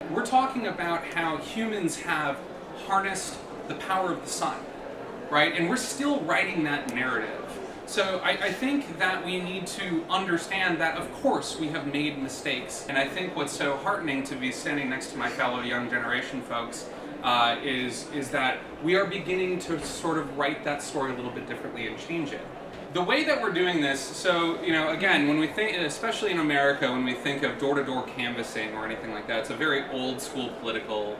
We're talking about how humans have harnessed the power of the sun, right? And we're still writing that narrative. So I think that we need to understand that, of course, we have made mistakes. And I think what's so heartening to be standing next to my fellow young generation folks is that we are beginning to sort of write that story a little bit differently and change it. The way that we're doing this, so, again, when we think, especially in America, when we think of door-to-door canvassing or anything like that, it's a very old-school political,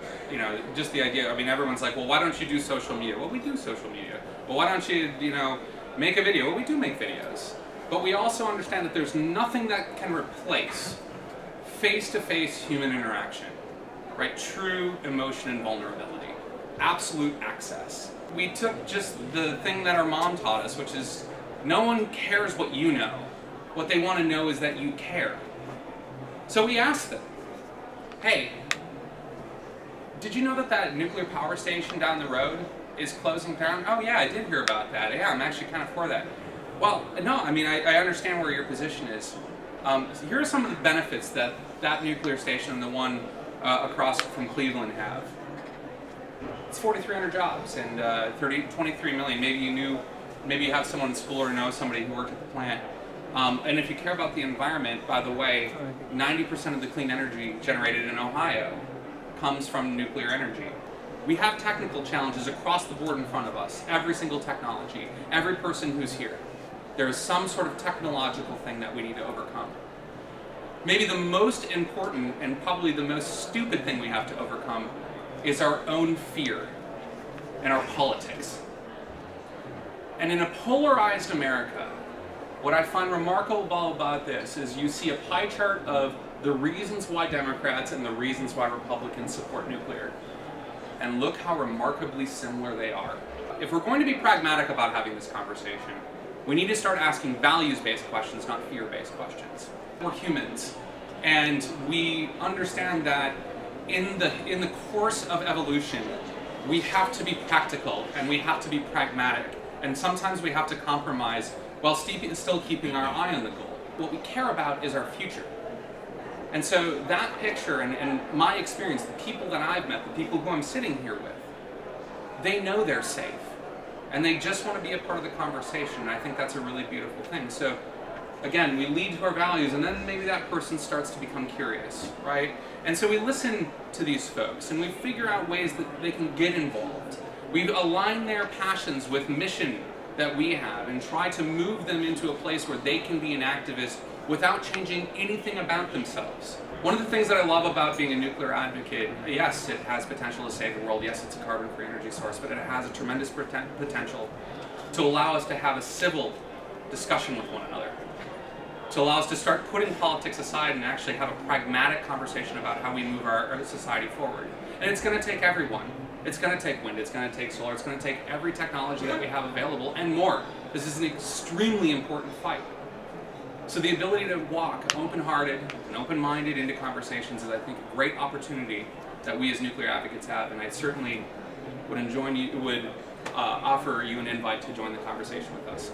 just the idea, everyone's like, well, why don't you do social media? Well, we do social media. Well, why don't you, make a video? Well, we do make videos. But we also understand that there's nothing that can replace face-to-face human interaction, right? True emotion and vulnerability. Absolute access. We took just the thing that our mom taught us, which is no one cares what you know. What they want to know is that you care. So we asked them, hey, did you know that nuclear power station down the road is closing down? Oh yeah, I did hear about that. Yeah, I'm actually kind of for that. Well, no, I understand where your position is. Here are some of the benefits that nuclear station and the one across from Cleveland have. It's 4,300 jobs and 23 million. Maybe you have someone in school or know somebody who worked at the plant. And if you care about the environment, by the way, 90% of the clean energy generated in Ohio comes from nuclear energy. We have technical challenges across the board in front of us. Every single technology, every person who's here. There is some sort of technological thing that we need to overcome. Maybe the most important and probably the most stupid thing we have to overcome is our own fear and our politics. And in a polarized America, what I find remarkable about this is you see a pie chart of the reasons why Democrats and the reasons why Republicans support nuclear. And look how remarkably similar they are. If we're going to be pragmatic about having this conversation, we need to start asking values-based questions, not fear-based questions. We're humans, and we understand that in the course of evolution, we have to be practical and we have to be pragmatic. And sometimes we have to compromise while still keeping our eye on the goal. What we care about is our future. And so that picture and my experience, the people that I've met, the people who I'm sitting here with, they know they're safe. And they just want to be a part of the conversation. And I think that's a really beautiful thing. So again, we lead to our values, and then maybe that person starts to become curious, right? And so we listen to these folks, and we figure out ways that they can get involved. We align their passions with mission that we have and try to move them into a place where they can be an activist without changing anything about themselves. One of the things that I love about being a nuclear advocate, yes, it has potential to save the world, yes, it's a carbon-free energy source, but it has a tremendous potential to allow us to have a civil discussion with one another, to allow us to start putting politics aside and actually have a pragmatic conversation about how we move our society forward. And it's going to take everyone. It's going to take wind, it's going to take solar, it's going to take every technology that we have available and more. This is an extremely important fight. So the ability to walk open-hearted and open-minded into conversations is, I think, a great opportunity that we as nuclear advocates have, and I certainly would offer you an invite to join the conversation with us.